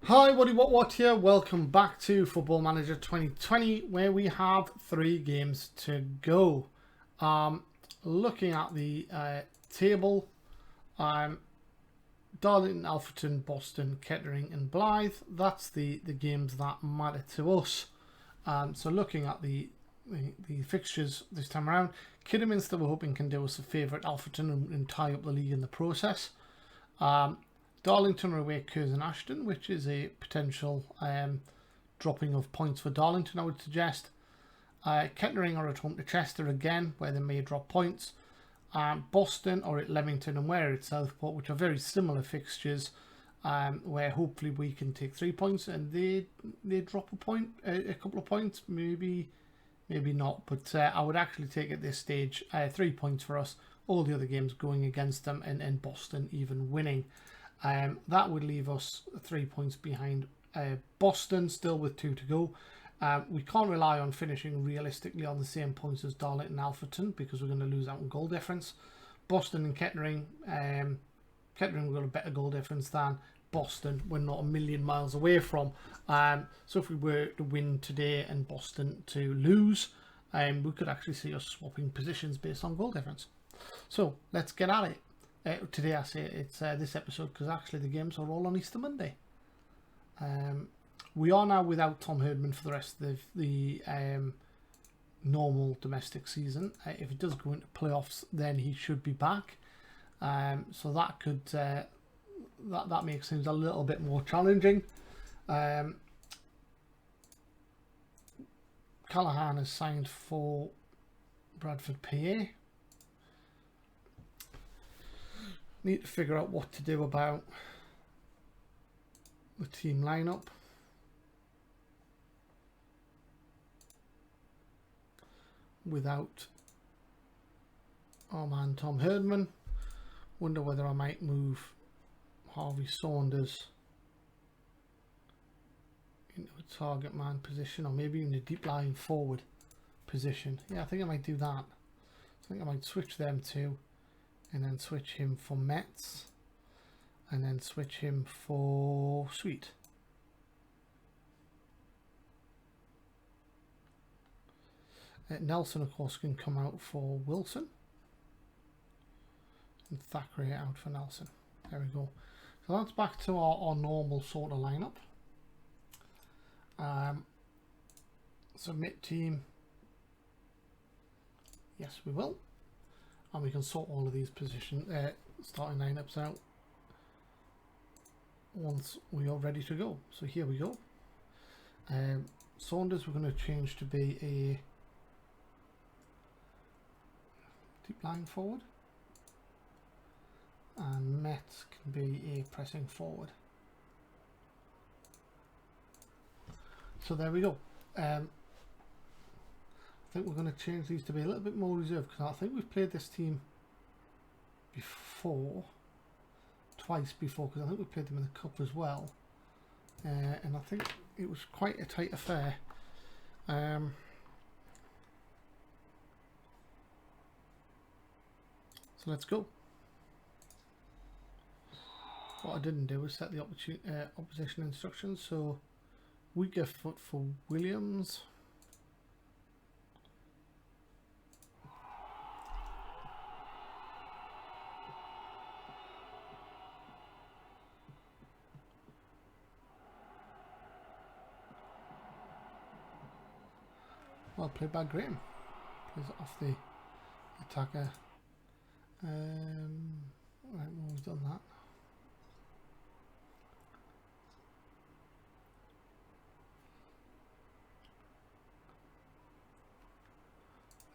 Hi, what here? Welcome back to Football Manager 2020, where we have 3 games to go. Looking at the table, Darlington, Alfreton, Boston, Kettering and Blyth. That's the games that matter to us. So looking at the fixtures this time around, Kidderminster we're hoping can do us a favour at Alfreton and tie up the league in the process. Darlington are away at Curzon Ashton, which is a potential dropping of points for Darlington, I would suggest. Kettering are at home to Chester again, where they may drop points. Boston are at Leamington and Ware at Southport, which are very similar fixtures, where hopefully we can take 3 points and they drop a couple of points, maybe not. But I would actually take at this stage 3 points for us. All the other games going against them, and Boston even winning. That would leave us 3 points behind Boston, still with 2 to go. We can't rely on finishing realistically on the same points as Darlington and Alfreton because we're going to lose out on goal difference. Boston and Kettering, we've got a better goal difference than Boston. We're not a million miles away from. So if we were to win today and Boston to lose, we could actually see us swapping positions based on goal difference. So let's get at it. Today I say it's this episode because actually the games are all on Easter Monday. We are now without Tom Herdman for the rest of the normal domestic season. If it does go into playoffs, then he should be back. So that could that makes things a little bit more challenging. Callahan has signed for Bradford PA. Need to figure out what to do about the team lineup. Without our man Tom Herdman. Wonder whether I might move Harvey Saunders into a target man position, or maybe in a deep lying forward position. Yeah, I think I might do that. I think I might switch them two, and then switch him for Metz, and then switch him for Sweet. Nelson, of course, can come out for Wilson, and Thackeray out for Nelson. There we go. So that's back to our normal sort of lineup. Submit team. Yes, we will. And we can sort all of these position starting lineups out once we are ready to go. So here we go. Saunders we're going to change to be a deep line forward, and Metz can be a pressing forward. So there we go. I think we're going to change these to be a little bit more reserved because I think we've played this team twice before, because I think we played them in the cup as well, and I think it was quite a tight affair. So let's go. What I didn't do was set the opposition instructions. So weaker foot for Williams. Well played by Graham. Plays it off the attacker. Right, well, we've done that.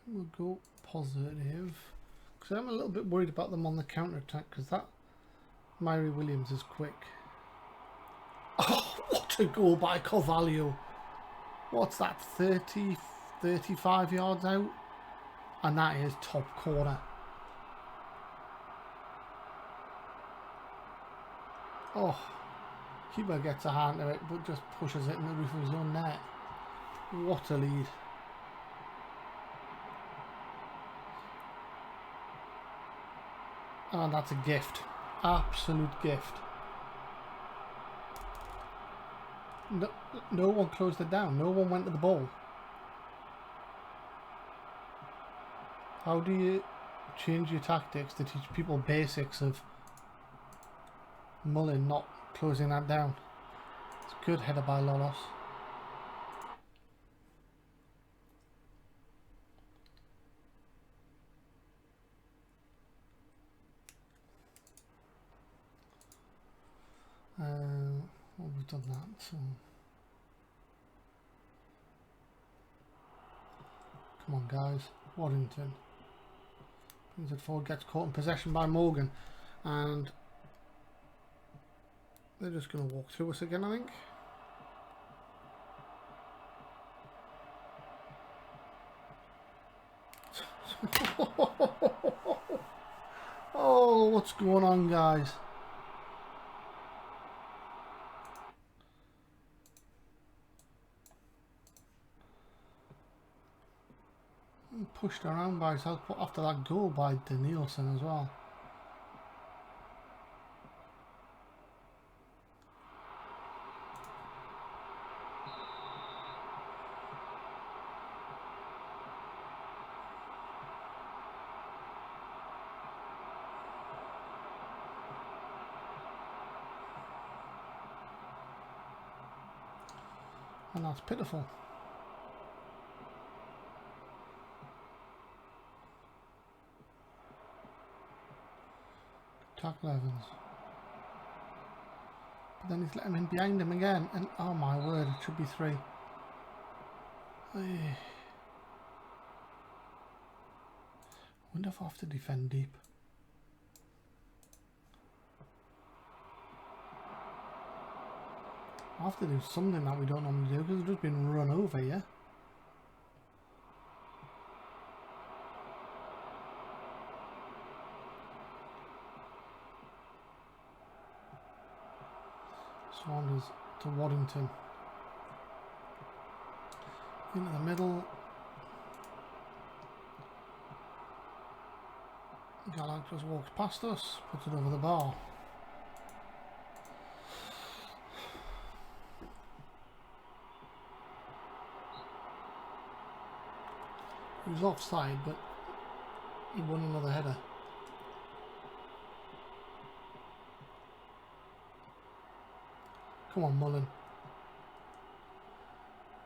We'll go positive because I'm a little bit worried about them on the counter attack, because that Myrie Williams is quick. Oh, what a goal by Carvalho! What's that, 30, 35 yards out? And that is top corner. Oh, keeper gets a hand to it, but just pushes it in the roof of his own net. What a lead. And that's a gift. Absolute gift. no one closed it down. No one went to the ball. How do you change your tactics to teach people basics of Mullin not closing that down? It's a good header by Lolos. Well, we've done that, so come on guys. Waddington brings it forward, gets caught in possession by Morgan, and they're just going to walk through us again, I think. Oh, what's going on, guys? Pushed around by himself after that goal by Danielson as well. And that's pitiful. Tackle Evans. But then he's let him in behind him again, and oh my word, it should be 3. Wonder if I have to defend deep. I have to do something that we don't normally do because we've just been run over, yeah? Saunders to Waddington. Into the middle. Gallagher just walks past us, puts it over the bar. He was offside, but he won another header. Come on, Mullin.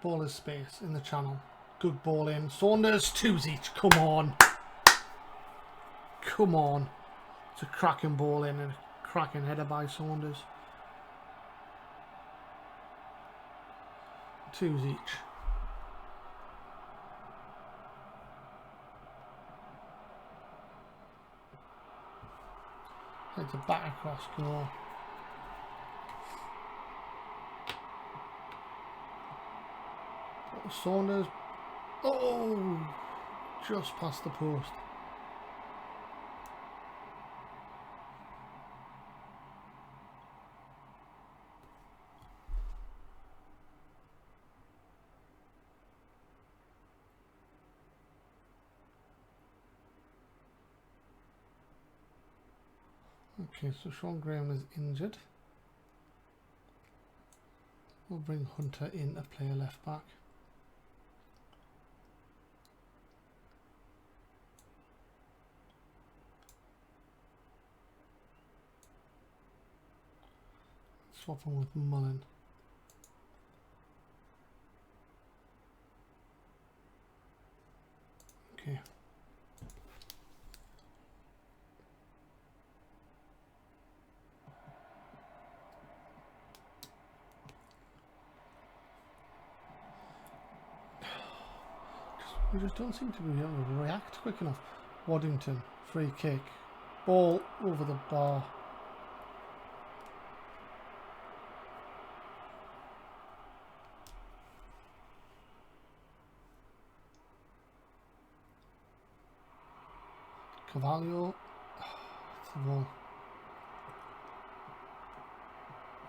Ball is space in the channel. Good ball in. Saunders, 2s each. Come on. Come on. It's a cracking ball in and a cracking header by Saunders. 2s each. It's a back across goal. Saunders. Oh, just past the post. Okay, so Sean Graham is injured. We'll bring Hunter in to play a left back. Swap him with Mullin. Okay. We just don't seem to be able to react quick enough. Waddington, free kick. Ball over the bar. Carvalho. It's the ball.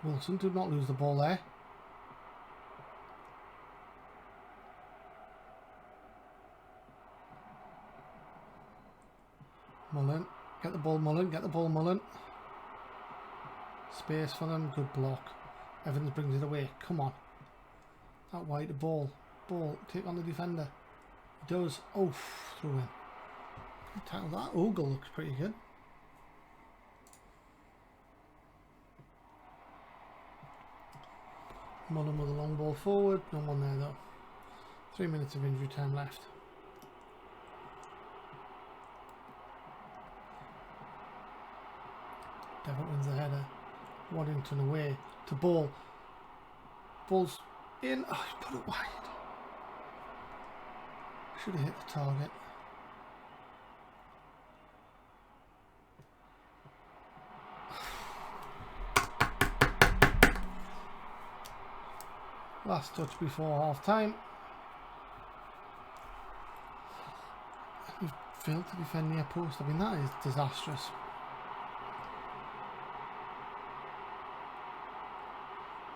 Wilson did not lose the ball there. Mullin, get the ball, Mullin, get the ball, Mullin. Space for them, good block. Evans brings it away, come on. That wide, the ball. Take on the defender. He does. Oh, throw in. Tackle that. Ogle looks pretty good. Mullen with a long ball forward. No one there though. 3 minutes of injury time left. Devitt wins the header. Waddington away to Ball. Ball's in. Oh, he put it wide. Should have hit the target. Last touch before half time. We've failed to defend near post. I mean, that is disastrous.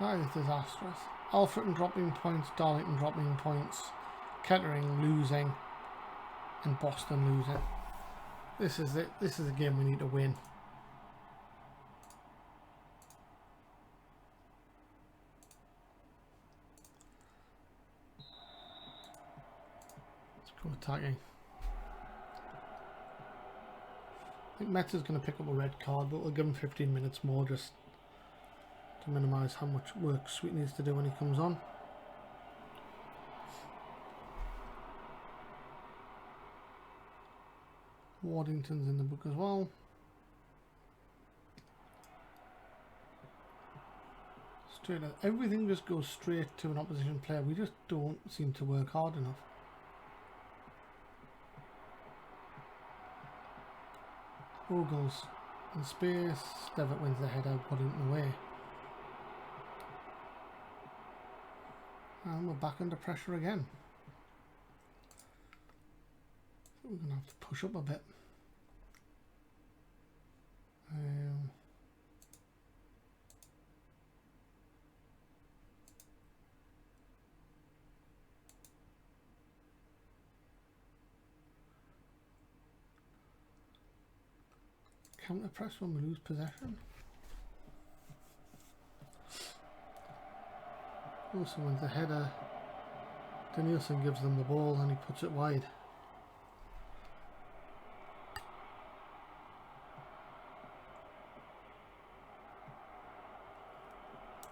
That is disastrous. Alfreton dropping points, Darlington dropping points, Kettering losing, and Boston losing. This is it. This is a game we need to win. Let's go attacking. I think Meta's going to pick up a red card, but we'll give him 15 minutes more just to minimise how much work Sweet needs to do when he comes on. Waddington's in the book as well. Straight up. Everything just goes straight to an opposition player. We just don't seem to work hard enough. Ogles in space. Devitt wins the header. Waddington away. And we're back under pressure again. We're going to have to push up a bit. Counter press when we lose possession. Also wins the header. Danielson gives them the ball and he puts it wide.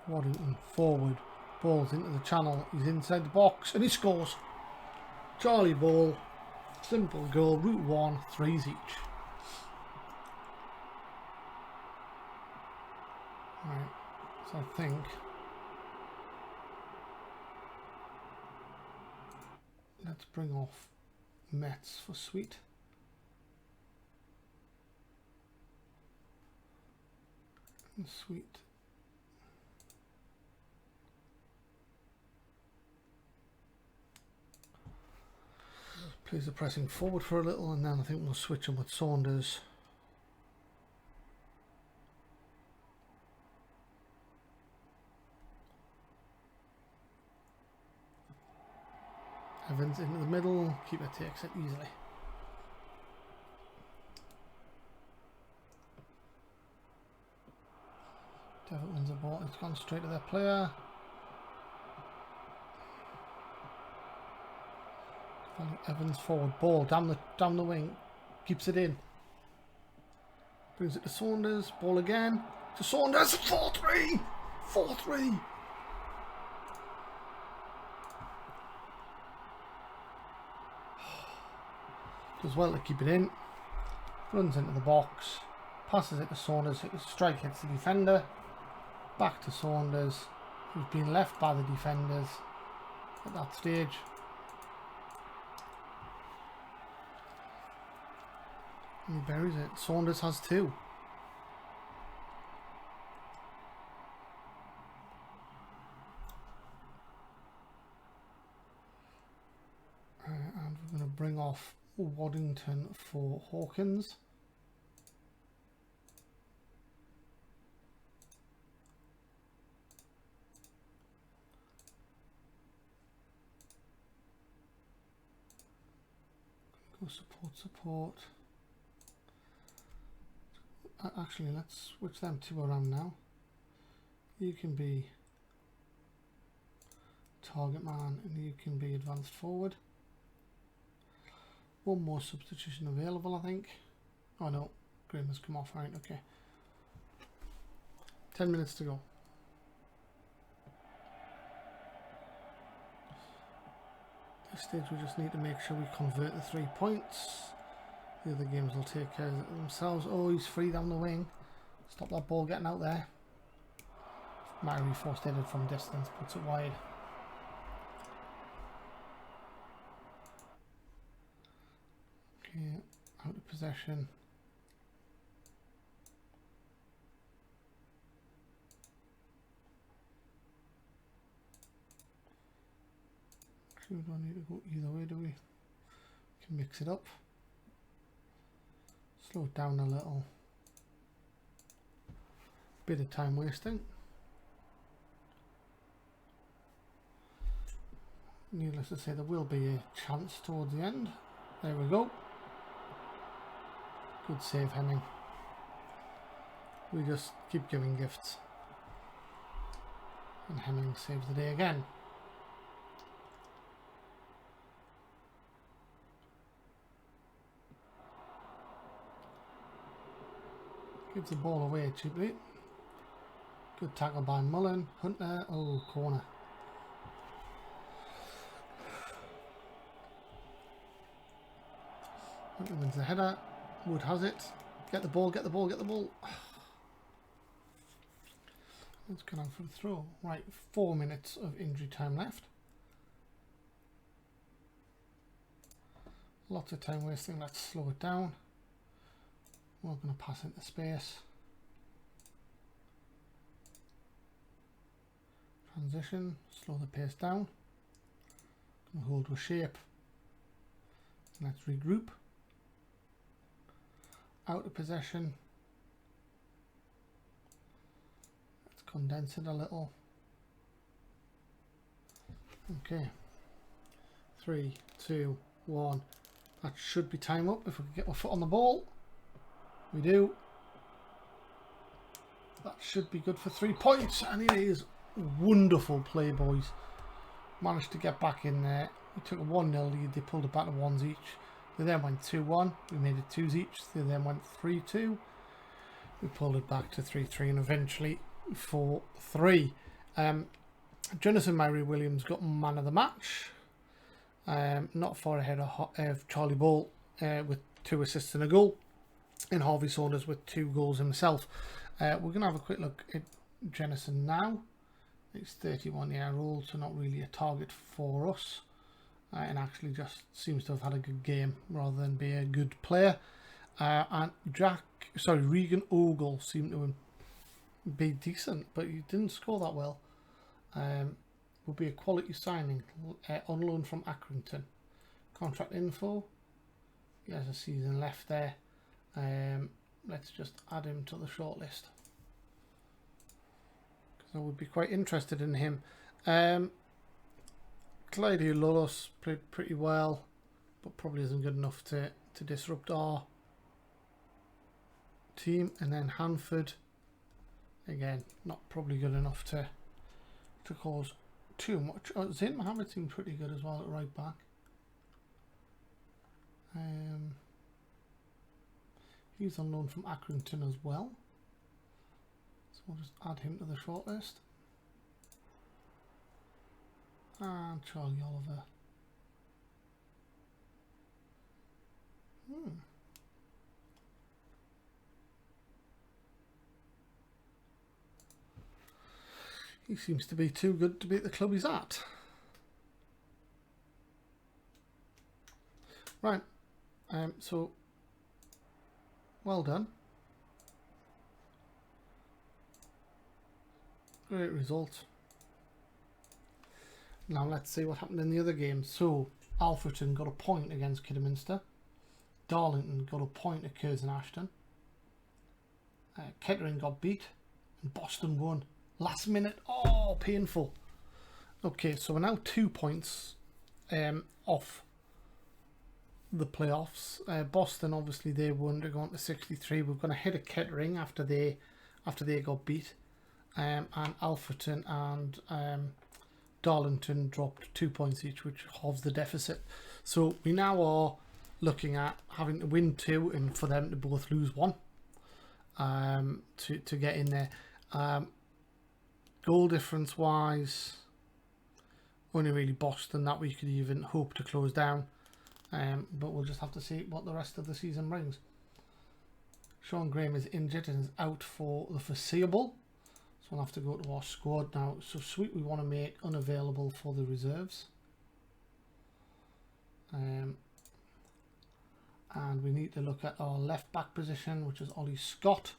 Waddington forward, ball's into the channel, he's inside the box and he scores. Charlie Ball, simple goal, route 1, 3s each. Right, so I think let's bring off Mets for Sweet. And Sweet. Plays the pressing forward for a little and then I think we'll switch him with Saunders. Evans into the middle, keeper takes it easily. Devitt wins the ball, it's gone straight to their player. Evans forward, ball down the wing, keeps it in. Brings it to Saunders, ball again to Saunders, 4-3! 4-3! Does well to keep it in, runs into the box, passes it to Saunders, strike hits the defender, back to Saunders, who's been left by the defenders at that stage. And he buries it. Saunders has 2. And we're going to bring off Waddington for Hawkins. Go support. Actually, let's switch them 2 around now. You can be target man, and you can be advanced forward. One more substitution available, I think. Oh no, Graham has come off. Right, okay. 10 minutes to go. At this stage we just need to make sure we convert the 3 points. The other games will take care of it themselves. Oh, he's free down the wing. Stop that ball getting out there. Mary forced headed from distance, puts it wide. Okay, out of possession. Actually, we don't need to go either way, do we? We can mix it up. Slow it down a little. Bit of time wasting. Needless to say, there will be a chance towards the end. There we go. Good save, Hemming. We just keep giving gifts. And Hemming saves the day again. Gives the ball away cheaply. Good tackle by Mullen. Hunter, oh, corner. Hunter wins the header. Wood has it. Get the ball, get the ball, get the ball. Let's go out for the throw. Right, 4 minutes of injury time left. Lots of time wasting. Let's slow it down. We're going to pass into space. Transition, slow the pace down. Going to hold with shape. Let's regroup. Out of possession. Let's condense it a little. Okay. 3, 2, 1. That should be time up if we can get our foot on the ball. We do. That should be good for 3 points, and it is. Wonderful play, boys. Managed to get back in there. We took a 1-0 lead. They pulled it back to 1s each. They then went 2-1. We made it 2s each. They then went 3-2. We pulled it back to 3-3 and eventually 4-3. Jonathan Mary Williams got man of the match. Not far ahead of Charlie Ball with 2 assists and a goal. And Harvey Saunders with 2 goals himself. We're going to have a quick look at Jennison now. He's 31-year-old, so not really a target for us. And actually just seems to have had a good game rather than be a good player. And Regan Ogle seemed to be decent, but he didn't score that well. Will be a quality signing on loan from Accrington. Contract info. He has a season left there. Let's just add him to the shortlist because I would be quite interested in him. Clyde Lolos played pretty well, but probably isn't good enough to disrupt our team. And then Hanford, again, not probably good enough to cause too much. Oh, Zayn Mohammed seemed pretty good as well at right back. He's on loan from Accrington as well, so we'll just add him to the shortlist. And Charlie Oliver. He seems to be too good to be at the club he's at. Right, so well done. Great result. Now let's see what happened in the other games. So Alfreton got a point against Kidderminster. Darlington got a point at Curzon Ashton. Kettering got beat. And Boston won. Last minute. Oh, painful. Okay, so we're now 2 points off the playoffs. Boston, obviously, they won. They're going to 63. We're going to hit a Kettering after they got beat. And Alfreton and Darlington dropped 2 points each, which halves the deficit. So we now are looking at having to win 2 and for them to both lose 1 to get in there. Goal difference wise, only really Boston that we could even hope to close down. But we'll just have to see what the rest of the season brings. Sean Graham is injured and is out for the foreseeable. So we'll have to go to our squad now. So Sweet we want to make unavailable for the reserves. And we need to look at our left back position, which is Ollie Scott.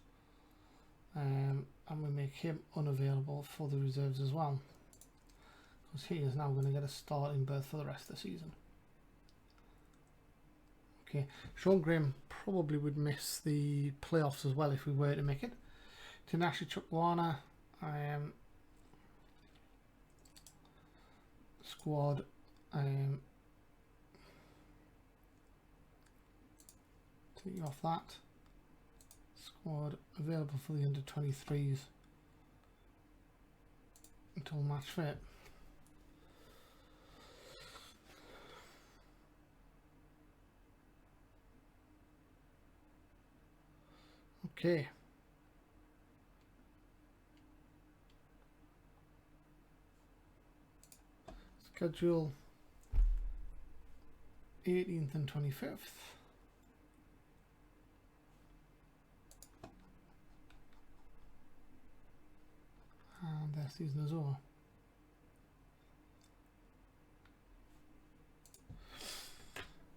And we make him unavailable for the reserves as well. Because he is now going to get a starting berth for the rest of the season. Okay, Sean Graham probably would miss the playoffs as well if we were to make it. Tinashi Chukwana, squad, take you off that. Squad available for the under 23s until match fit. Okay. Schedule 18th and 25th. And their season is over.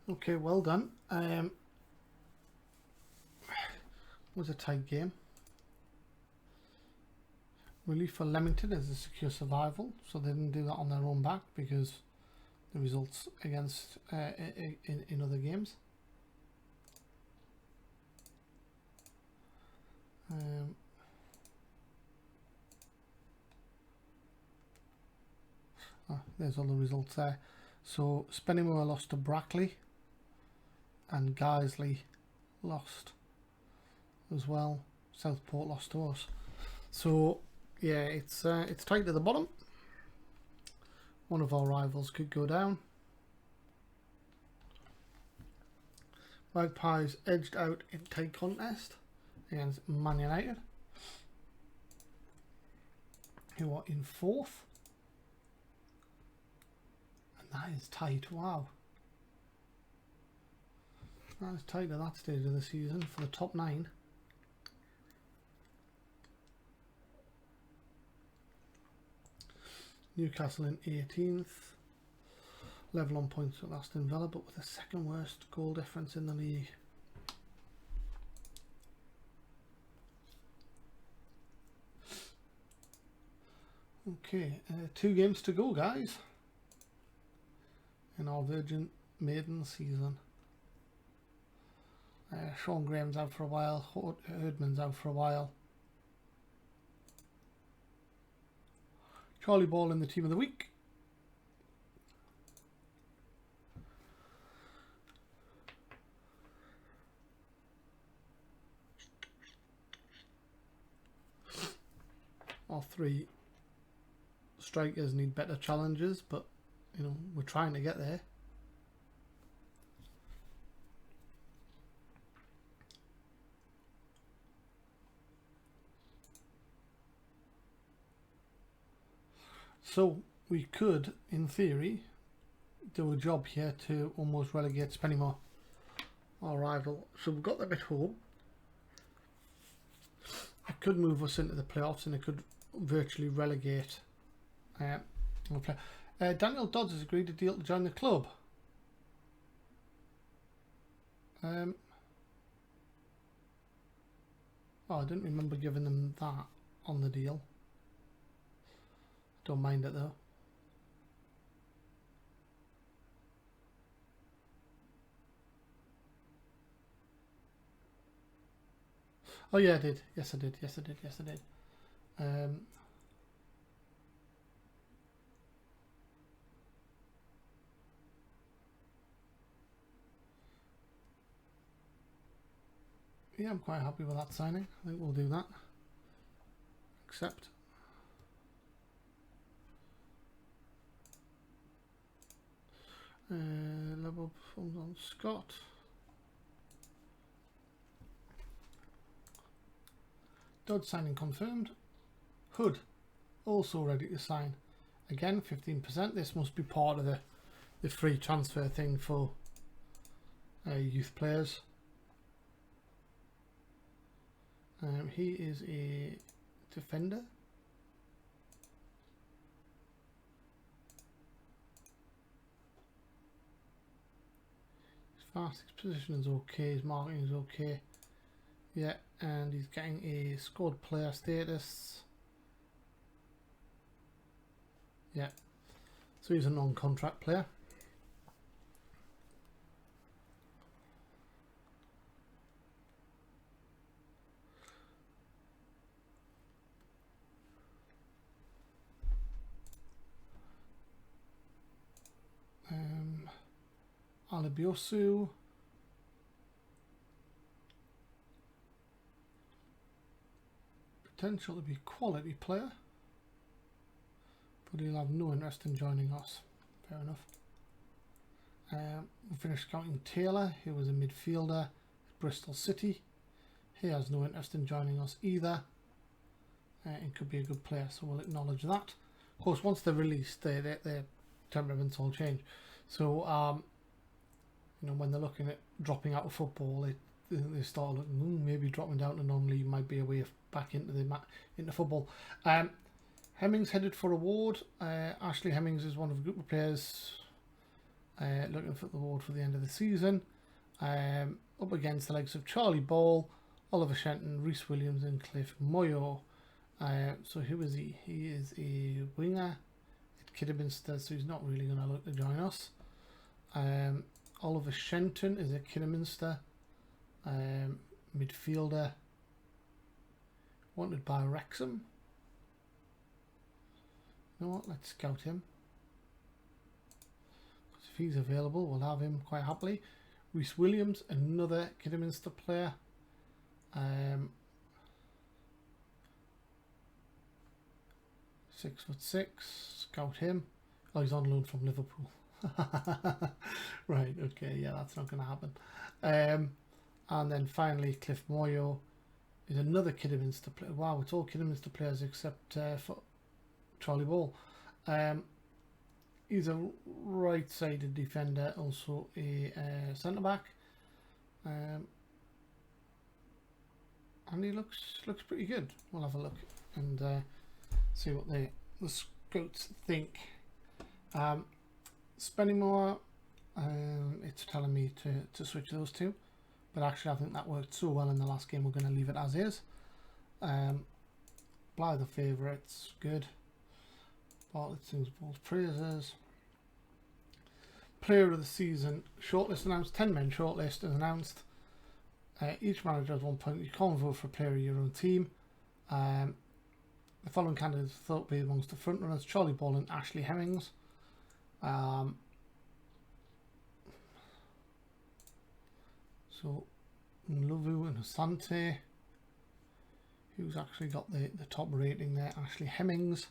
Okay, well done. Was a tight game. Relief for Leamington is a secure survival, so they didn't do that on their own back because the results against in other games. There's all the results there. So Spennymoor lost to Brackley and Guiseley lost as well. Southport lost to us. So yeah, it's tight at the bottom. One of our rivals could go down. Magpies edged out in tight contest against Man United, who are in 4th. And that is tight, wow. That is tight at that stage of the season for the top 9. Newcastle in 18th, level on points with Aston Villa, but with the second worst goal difference in the league. Okay, 2 games to go, guys, in our Virgin maiden season. Sean Graham's out for a while, Herdman's out for a while. Charlie Ball in the team of the week. Our 3 strikers need better challenges, but you know, we're trying to get there. So we could, in theory, do a job here to almost relegate Spennymoor, our rival. So we've got them at home. It could move us into the playoffs and it could virtually relegate. Daniel Dodds has agreed to deal to join the club. Oh, I didn't remember giving them that on the deal. Don't mind it though. Oh yeah, I did. Yes, I did. Yes, I did. Yes, I did. Yeah, I'm quite happy with that signing. I think we'll do that. Accept. Level performance on Scott. Dodd signing confirmed. Hood also ready to sign. Again, 15%. This must be part of the free transfer thing for youth players. He is a defender. His fast, his position is okay, his marking is okay. Yeah, and he's getting a squad player status. Yeah, so he's a non-contract player. Alabiosu. Potential to be a quality player, but he'll have no interest in joining us. Fair enough. We finished counting Taylor, who was a midfielder at Bristol City. He has no interest in joining us either. It could be a good player, so we'll acknowledge that. Of course, once they're released, their temperaments all change. So, you know, when they're looking at dropping out of football, they start looking, maybe dropping down to non-league might be a way of back into football. Hemmings headed for award. Ashley Hemmings is one of a group of players looking for the award for the end of the season. Up against the likes of Charlie Ball, Oliver Shenton, Rhys Williams and Cliff Moyo. So who is he? He is a winger at Kidderminster, so he's not really going to look to join us. Oliver Shenton is a Kidderminster midfielder wanted by Wrexham. You know what, let's scout him. Because if he's available, we'll have him quite happily. Rhys Williams, another Kidderminster player. 6'6", scout him. Oh, he's on loan from Liverpool. Right, okay, yeah, that's not going to happen. And then finally, Cliff Moyo is another Kidderminster player. Wow, it's all Kidderminster players except for Charlie Ball. He's a right-sided defender, also a centre-back. And he looks pretty good. We'll have a look and see what the scouts think. Spennymoor, it's telling me to switch those two, but actually I think that worked so well in the last game we're going to leave it as is. Blyth the favourites, good. Bartlett sings Ball's praises. Player of the season shortlist announced. 10-man shortlist is announced. Each manager has 1 point. You can't vote for a player of your own team. The following candidates thought to be amongst the front runners: Charlie Ball and Ashley Hemmings. So Nluvu and Asante, who's actually got the top rating there, Ashley Hemmings.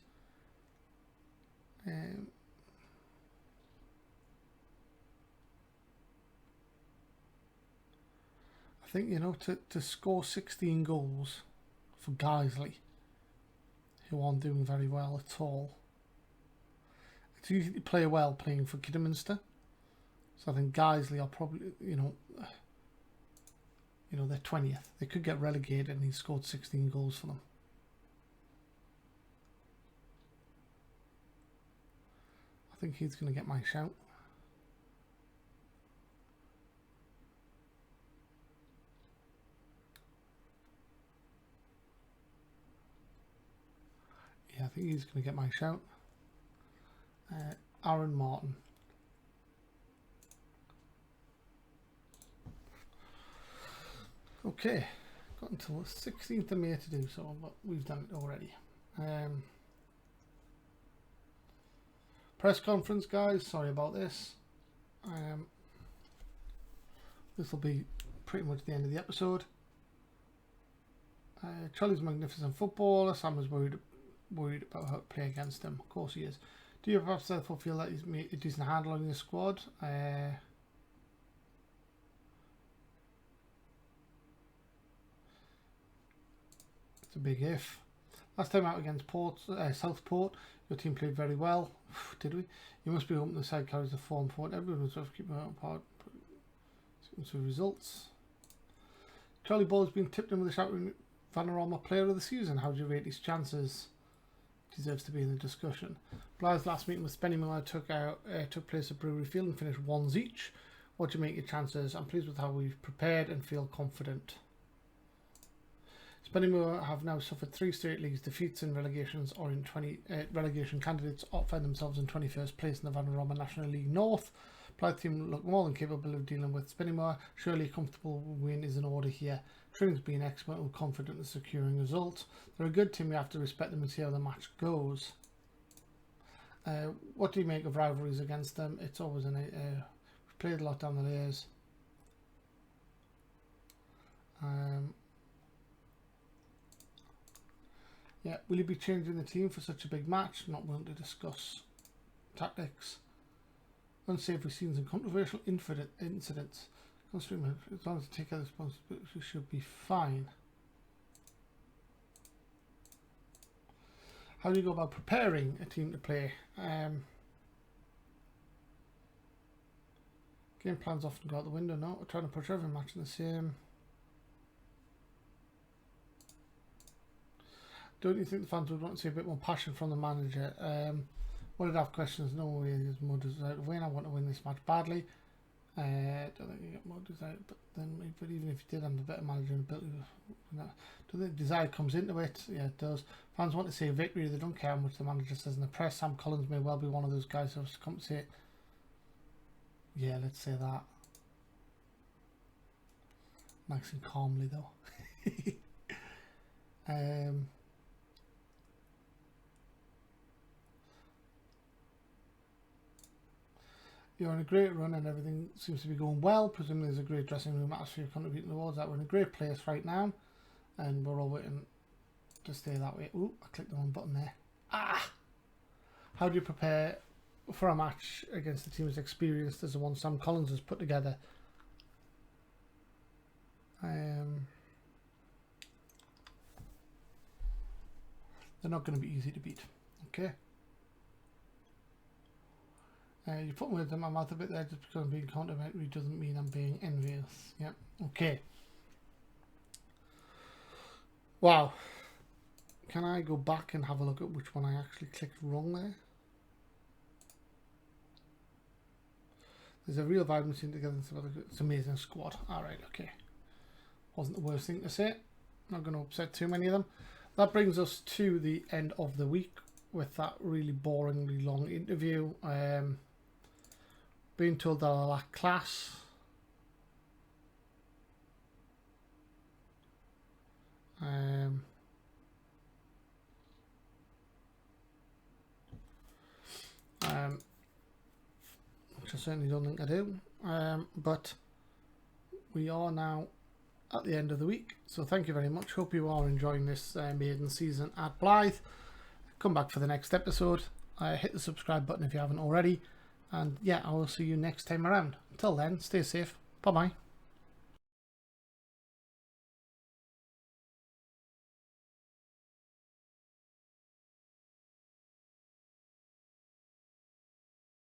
I think, you know, to score 16 goals for Guiseley, who aren't doing very well at all. It's easy to play well playing for Kidderminster. So I think Guiseley are probably, you know, they're 20th. They could get relegated and he scored 16 goals for them. I think he's going to get my shout. Yeah, I think he's going to get my shout. Aaron Martin. Okay, got until the 16th of May to do so, but we've done it already. Press conference, guys, sorry about this. This will be pretty much the end of the episode. Charlie's a magnificent footballer. Sam is worried about how to play against him. Of course he is. Do you perhaps therefore feel that he's made a decent handle on your squad? It's a big if. Last time out against Southport, your team played very well. Did we? You must be hoping the side carries the form forward. Everyone was keeping out apart. So results. Charlie Ball's been tipped in with a shout Vanarama Player of the Season. How do you rate his chances? Deserves to be in the discussion. Blyth's last meeting with Spennymoor took place at Brewery Field and finished 1s each. What do you make your chances? I'm pleased with how we've prepared and feel confident. Spennymoor have now suffered 3 straight leagues defeats in relegations or in relegation candidates find themselves in 21st place in the Vanarama National League North. Blyth team look more than capable of dealing with Spennymoor. Surely a comfortable win is in order here. Training's been excellent and confident in securing results. They're a good team, you have to respect them and see how the match goes. What do you make of rivalries against them? It's always we've played a lot down the layers. Yeah, will you be changing the team for such a big match? Not willing to discuss tactics. Unsavory scenes and controversial incidents. As long as you take out the responsibility, you should be fine. How do you go about preparing a team to play? Game plans often go out the window. No, we're trying to push every match in the same. Don't you think the fans would want to see a bit more passion from the manager? Would it have questions? No way there's more desire to win. I want to win this match badly. Don't think you get more desire, but even if you did, I'm a better manager and ability. Do the desire comes into it? Yeah, it does. Fans want to see a victory. They don't care how much the manager says in the press. Sam Collins may well be one of those guys who has to compensate. Yeah, let's say that. Nice and calmly though. You're on a great run and everything seems to be going well. Presumably there's a great dressing room atmosphere contributing towards that. We're in a great place right now and we're all waiting to stay that way. Ooh, I clicked the wrong button there. Ah! How do you prepare for a match against the team as experienced as the one Sam Collins has put together? They're not going to be easy to beat. Okay. You put words in my mouth a bit there just because I'm being complimentary doesn't mean I'm being envious. Yeah, okay. Wow. Can I go back and have a look at which one I actually clicked wrong there? There's a real vibe machine together. It's an amazing squad. Alright, okay. Wasn't the worst thing to say. Not going to upset too many of them. That brings us to the end of the week with that really boringly long interview. Being told that I lack class. Which I certainly don't think I do. But we are now at the end of the week. So thank you very much. Hope you are enjoying this maiden season at Blyth. Come back for the next episode. Hit the subscribe button if you haven't already. And yeah, I will see you next time around. Until then, stay safe. Bye bye.